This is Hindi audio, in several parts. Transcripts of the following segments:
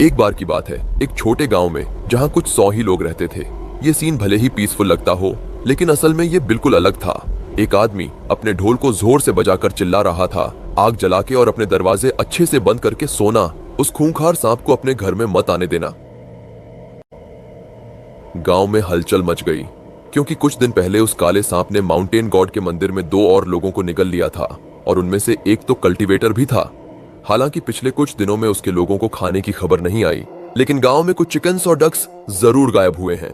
एक बार की बात है, एक छोटे गांव में जहां कुछ 100 ही लोग रहते थे। ये सीन भले ही पीसफुल लगता हो, लेकिन असल में ये बिल्कुल अलग था। एक आदमी अपने ढोल को जोर से बजाकर चिल्ला रहा था, आग जला के और अपने दरवाजे अच्छे से बंद करके सोना, उस खूंखार सांप को अपने घर में मत आने देना। गांव में हलचल मच गई, क्योंकि कुछ दिन पहले उस काले सांप ने माउंटेन गॉड के मंदिर में 2 और लोगों को निगल लिया था, और उनमें से एक तो कल्टीवेटर भी था। हालांकि पिछले कुछ दिनों में उसके लोगों को खाने की खबर नहीं आई, लेकिन गांव में कुछ चिकन्स और डक्स जरूर गायब हुए हैं।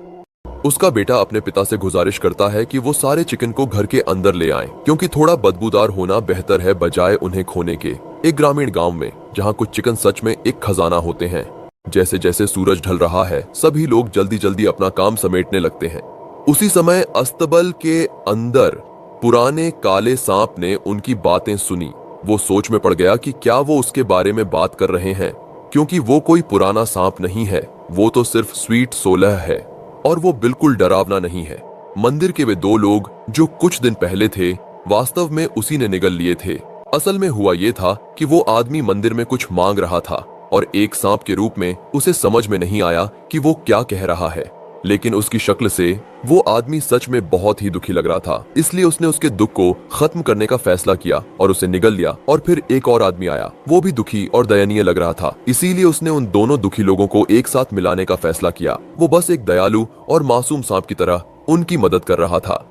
उसका बेटा अपने पिता से गुजारिश करता है कि वो सारे चिकन को घर के अंदर ले आएं, क्योंकि थोड़ा बदबूदार होना बेहतर है बजाय उन्हें खोने के। एक ग्रामीण गांव में जहां कुछ चिकन सच में एक खजाना होते हैं। जैसे जैसे सूरज ढल रहा है, सभी लोग जल्दी जल्दी अपना काम समेटने लगते हैं। उसी समय अस्तबल के अंदर पुराने काले सांप ने उनकी बातें सुनी। वो सोच में पड़ गया कि क्या वो उसके बारे में बात कर रहे हैं, क्योंकि वो कोई पुराना सांप नहीं है, वो तो सिर्फ स्वीट 16 है, और वो बिल्कुल डरावना नहीं है। मंदिर के वे 2 लोग जो कुछ दिन पहले थे, वास्तव में उसी ने निगल लिए थे। असल में हुआ ये था कि वो आदमी मंदिर में कुछ मांग रहा था, और एक सांप के रूप में उसे समझ में नहीं आया कि वो क्या कह रहा है, लेकिन उसकी शक्ल से वो आदमी सच में बहुत ही दुखी लग रहा था। इसलिए उसने उसके दुख को खत्म करने का फैसला किया और उसे निगल लिया। और फिर एक और आदमी आया, वो भी दुखी और दयनीय लग रहा था, इसीलिए उसने उन दोनों दुखी लोगों को एक साथ मिलाने का फैसला किया। वो बस एक दयालु और मासूम सांप की तरह उनकी मदद कर रहा था।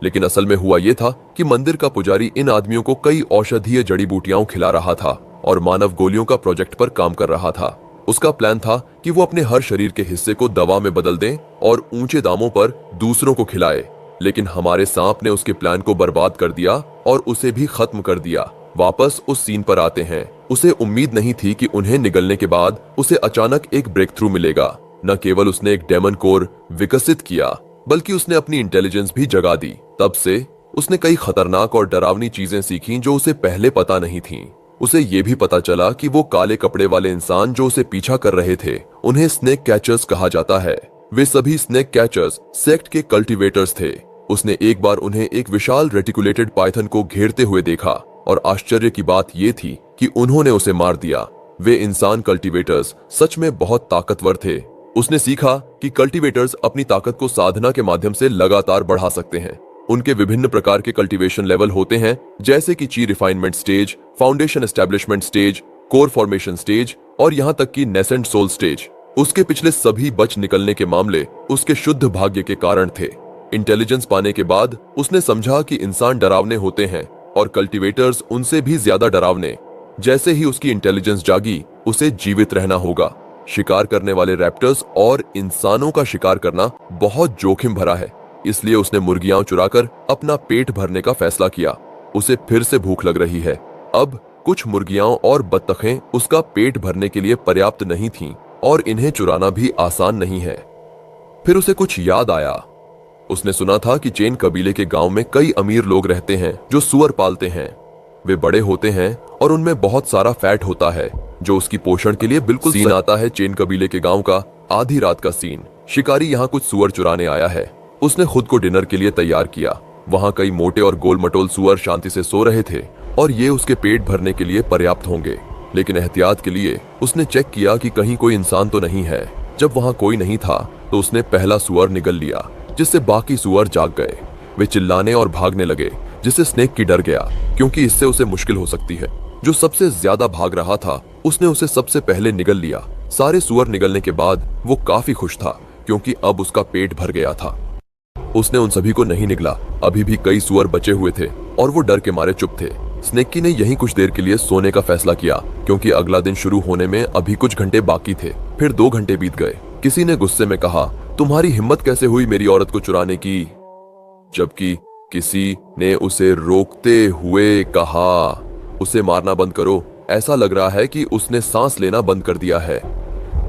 लेकिन असल में हुआ ये था कि मंदिर का पुजारी इन आदमियों को कई औषधीय जड़ी बूटियां खिला रहा था और मानव गोलियों का प्रोजेक्ट पर काम कर रहा था। उसका प्लान था कि वो अपने हर शरीर के हिस्से को दवा में बदल दें और ऊंचे दामों पर दूसरों को खिलाए। लेकिन हमारे सांप ने उसके प्लान को बर्बाद कर दिया और उसे भी खत्म कर दिया। वापस उस सीन पर आते हैं। उसे उम्मीद नहीं थी कि उन्हें निगलने के बाद उसे अचानक एक ब्रेक थ्रू मिलेगा। न केवल उसने एक डेमन कोर विकसित किया, बल्कि उसने अपनी इंटेलिजेंस भी जगा दी। तब से उसने कई खतरनाक और डरावनी चीजें सीखी जो उसे पहले पता नहीं थीं। उसे ये भी पता चला कि वो काले कपड़े वाले इंसान जो उसे पीछा कर रहे थे, उन्हें स्नेक कैचर्स कहा जाता है। वे सभी स्नेक कैचर्स सेक्ट के कल्टीवेटर्स थे। उसने एक बार उन्हें एक विशाल रेटिकुलेटेड पाइथन को घेरते हुए देखा, और आश्चर्य की बात ये थी कि उन्होंने उसे मार दिया। वे इंसान कल्टीवेटर्स सच में बहुत ताकतवर थे। उसने सीखा कि कल्टीवेटर्स अपनी ताकत को साधना के माध्यम से लगातार बढ़ा सकते हैं। उनके विभिन्न प्रकार के कल्टीवेशन लेवल होते हैं, जैसे कि ची refinement stage, foundation establishment stage, core formation stage और यहाँ तक कि नेसेंट सोल स्टेज। उसके पिछले सभी बच निकलने के मामले उसके शुद्ध भाग्य के कारण थे। इंटेलिजेंस पाने के बाद उसने समझा कि इंसान डरावने होते हैं और कल्टीवेटर्स उनसे भी ज्यादा डरावने। जैसे ही उसकी इंटेलिजेंस जागी, उसे जीवित रहना होगा। शिकार करने वाले रैप्टर्स और इंसानों का शिकार करना बहुत जोखिम भरा है, इसलिए उसने मुर्गियां चुराकर अपना पेट भरने का फैसला किया। उसे फिर से भूख लग रही है। अब कुछ मुर्गियां और बत्तखें उसका पेट भरने के लिए पर्याप्त नहीं थीं, और इन्हें चुराना भी आसान नहीं है। फिर उसे कुछ याद आया। उसने सुना था कि चेन कबीले के गांव में कई अमीर लोग रहते हैं जो सुअर पालते हैं। वे बड़े होते हैं और उनमें बहुत सारा फैट होता है, जो उसकी पोषण के लिए बिल्कुल सीन आता है। चेन कबीले के गांव का आधी रात का सीन। शिकारी यहाँ कुछ सुअर चुराने आया है। उसने खुद को डिनर के लिए तैयार किया। वहाँ कई मोटे और गोल मटोल सुअर शांति से सो रहे थे, और ये उसके पेट भरने के लिए पर्याप्त होंगे। लेकिन एहतियात के लिए उसने चेक किया कि कहीं कोई इंसान तो नहीं है। जब वहाँ कोई नहीं था तो उसने पहला सुअर निगल लिया, जिससे बाकी सुअर जाग गए। वे चिल्लाने और भागने लगे, जिससे स्नेक की डर गया, क्योंकि इससे उसे मुश्किल हो सकती है। जो सबसे ज्यादा भाग रहा था, उसने उसे सबसे पहले निगल लिया। सारे सुअर निगलने के बाद वो काफी खुश था, क्योंकि अब उसका पेट भर गया था। उसने उन सभी को नहीं निगला। अभी भी कई सुअर बचे हुए थे और वो डर के मारे चुप थे। स्नेकी ने यहीं कुछ देर के लिए सोने का फैसला किया, क्योंकि अगला दिन शुरू होने में अभी कुछ घंटे बाकी थे। फिर 2 घंटे बीत गए। किसी ने गुस्से में कहा, तुम्हारी हिम्मत कैसे हुई मेरी औरत को चुराने की? जबकि किसी ने उसे रोकते हुए कहा, उसे मारना बंद करो, ऐसा लग रहा है कि उसने सांस लेना बंद कर दिया है।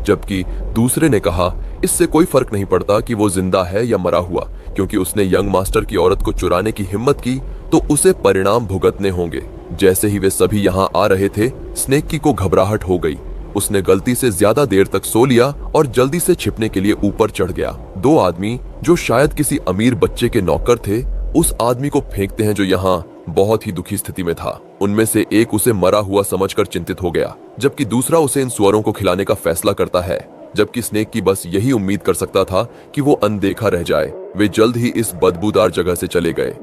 जबकि दूसरे ने कहा, इससे कोई फर्क नहीं पड़ता कि वो जिंदा है या मरा हुआ, क्योंकि उसने यंग मास्टर की औरत को चुराने की हिम्मत की तो उसे परिणाम भुगतने होंगे। जैसे ही वे सभी यहाँ आ रहे थे, स्नेकी को घबराहट हो गई। उसने गलती से ज्यादा देर तक सो लिया और जल्दी से छिपने के लिए ऊपर चढ़ गया। 2 आदमी जो शायद किसी अमीर बच्चे के नौकर थे, उस आदमी को फेंकते हैं जो यहाँ बहुत ही दुखी स्थिति में था। उनमें से एक उसे मरा हुआ समझकर चिंतित हो गया, जबकि दूसरा उसे इन सुअरों को खिलाने का फैसला करता है। जबकि स्नेक की बस यही उम्मीद कर सकता था कि वो अनदेखा रह जाए। वे जल्द ही इस बदबूदार जगह से चले गए।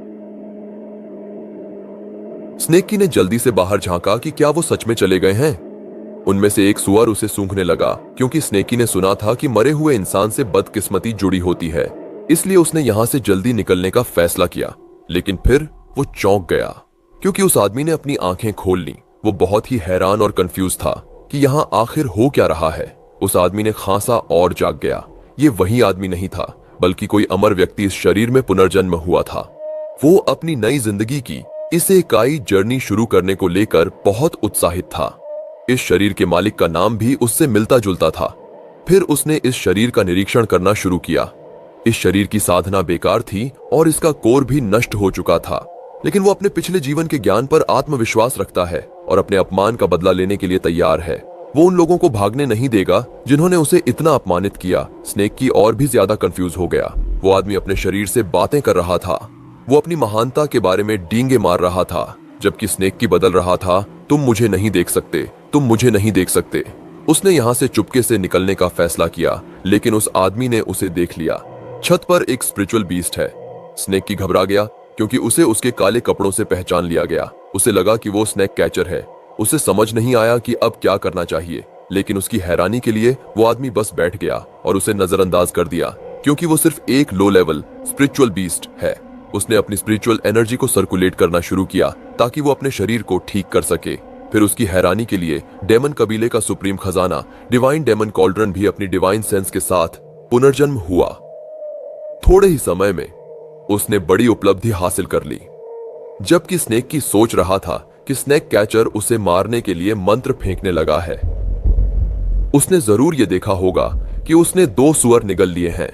स्नेकी ने जल्दी से बाहर झांका कि क्या वो सच में चले गए हैं। उनमें से एक सुअर उसे सूंघने लगा, क्योंकि स्नेकी ने सुना था कि मरे हुए इंसान से बदकिस्मती जुड़ी होती है। इसलिए उसने यहां से जल्दी निकलने का फैसला किया। लेकिन फिर वो चौंक गया, क्योंकि उस आदमी ने अपनी आंखें खोल ली। वो बहुत ही हैरान और कंफ्यूज था कि यहाँ आखिर हो क्या रहा है। उस आदमी ने खांसा और जाग गया। ये वही आदमी नहीं था, बल्कि कोई अमर व्यक्ति इस शरीर में पुनर्जन्म हुआ था। वो अपनी नई जिंदगी की इस एकाई जर्नी शुरू करने को लेकर बहुत उत्साहित था। इस शरीर के मालिक का नाम भी उससे मिलता जुलता था। फिर उसने इस शरीर का निरीक्षण करना शुरू किया। इस शरीर की साधना बेकार थी और इसका कोर भी नष्ट हो चुका था। लेकिन वो अपने पिछले जीवन के ज्ञान पर आत्मविश्वास रखता है और अपने अपमान का बदला लेने के लिए तैयार है। वो उन लोगों को भागने नहीं देगा जिन्होंने उसे इतना अपमानित किया। स्नेक की और भी ज्यादा कंफ्यूज हो गया। वो आदमी अपने शरीर से बातें कर रहा था। वो अपनी महानता के बारे में डींगे मार रहा था, जबकि स्नेक की बदल रहा था, तुम मुझे नहीं देख सकते, तुम मुझे नहीं देख सकते। उसने यहां से चुपके से निकलने का फैसला किया, लेकिन उस आदमी ने उसे देख लिया। छत पर एक स्पिरिचुअल बीस्ट है। स्नेक की घबरा गया, क्योंकि उसे उसके काले कपड़ों से पहचान लिया गया। उसे लगा कि वो स्नेक कैचर है। उसे समझ नहीं आया कि अब क्या करना चाहिए, लेकिन उसकी हैरानी के लिए वो आदमी बस बैठ गया और उसे नजरअंदाज कर दिया, क्योंकि वो सिर्फ एक लो लेवल स्पिरिचुअल बीस्ट है। उसने अपनी स्पिरिचुअल एनर्जी को सर्कुलेट करना शुरू किया ताकि वो अपने शरीर को ठीक कर सके। फिर उसकी हैरानी के लिए डेमन कबीले का सुप्रीम खजाना डिवाइन डेमन कॉल्ड्रन भी अपनी डिवाइन सेंस के साथ पुनर्जन्म हुआ। थोड़े ही समय में उसने बड़ी उपलब्धि हासिल कर ली। जबकि स्नेक की सोच रहा था कि स्नेक कैचर उसे मारने के लिए मंत्र फेंकने लगा है। उसने जरूर यह देखा होगा कि उसने 2 सुअर निगल लिए हैं।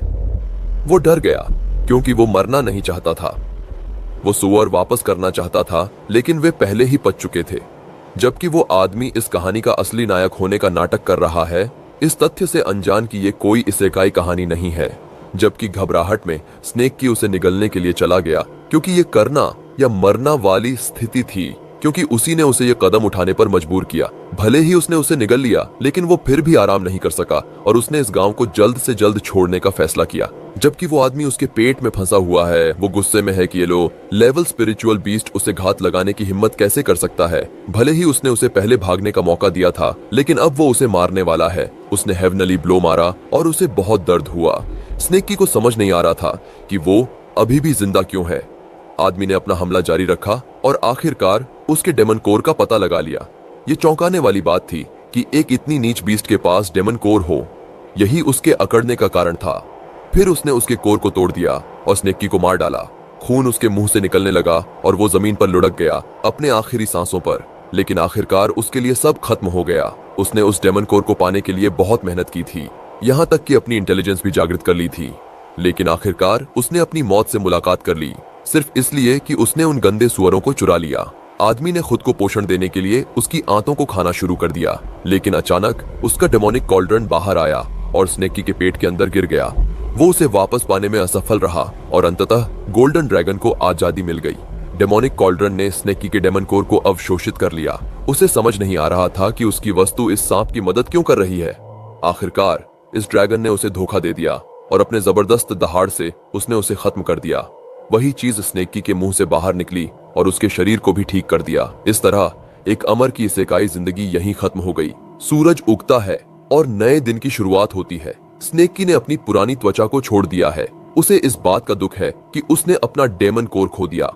वो डर गया, क्योंकि वो मरना नहीं चाहता था। वो सुअर वापस करना चाहता था, लेकिन वे पहले ही पच चुके थे। जबकि वो आदमी इस कहानी का असली नायक होने का नाटक कर रहा है, इस तथ्य से अनजान कि ये कोई इसेकाई कहानी नहीं है। जबकि घबराहट में स्नेक की उसे निगलने के लिए चला गया, क्योंकि ये करना या मरना वाली स्थिति थी, क्योंकि उसी ने उसे ये कदम उठाने पर मजबूर किया। भले ही उसने उसे निगल लिया, लेकिन वो फिर भी आराम नहीं कर सका और उसने इस गांव को जल्द से जल्द छोड़ने का फैसला किया। जबकि वो आदमी उसके पेट में फंसा हुआ है, वो गुस्से में है कि ये लो लेवल स्पिरिचुअल बीस्ट उसे घात लगाने की हिम्मत कैसे कर सकता है। भले ही उसने उसे पहले भागने का मौका दिया था, लेकिन अब वो उसे मारने वाला है। उसने हेवनली ब्लो मारा और उसे बहुत दर्द हुआ। स्नेकी को समझ नहीं आ रहा था कि वो अभी भी जिंदा क्यों है। आदमी ने अपना हमला जारी रखा और आखिरकार उसके डेमन कोर का पता लगा लिया। ये चौंकाने वाली बात थी कि एक इतनी नीच बीस्ट के पास डेमन कोर हो। यही उसके अकड़ने का कारण था। फिर उसने उसके कोर को तोड़ दिया और स्नेकी को मार डाला। खून उसके मुंह से निकलने लगा और वो जमीन पर लुढ़क गया अपने आखिरी सांसों पर। लेकिन आखिरकार उसके लिए सब खत्म हो गया। उसने उस डेमन कोर को पाने के लिए बहुत मेहनत की थी, यहाँ तक कि अपनी इंटेलिजेंस भी जागृत कर ली थी। लेकिन आखिरकार उसने अपनी मौत से मुलाकात कर ली, सिर्फ इसलिए कि उसने उन गंदे सुअरों को चुरा लिया। आदमी ने खुद को पोषण देने के लिए उसकी आंतों को खाना शुरू कर दिया, लेकिन अचानक उसका डेमोनिक कॉल्ड्रन बाहर आया और स्नेकी के पेट के अंदर गिर गया। वो उसे वापस पाने में असफल रहा और अंततः गोल्डन ड्रैगन को आजादी मिल गई। डेमोनिक कॉल्ड्रन ने स्नेकी के डेमन कोर को अवशोषित कर लिया। उसे समझ नहीं आ रहा था कि उसकी वस्तु इस सांप की मदद क्यों कर रही है। आखिरकार इस ड्रैगन ने उसे धोखा दे दिया और अपने जबरदस्त दहाड़ से उसने उसे खत्म कर दिया। वही चीज स्नेकी के मुंह से बाहर निकली और उसके शरीर को भी ठीक कर दिया। इस तरह एक अमर की इसेकाई जिंदगी यहीं खत्म हो गई। सूरज उगता है और नए दिन की शुरुआत होती है। स्नेकी ने अपनी पुरानी त्वचा को छोड़ दिया है। उसे इस बात का दुख है कि उसने अपना डेमन कोर खो दिया।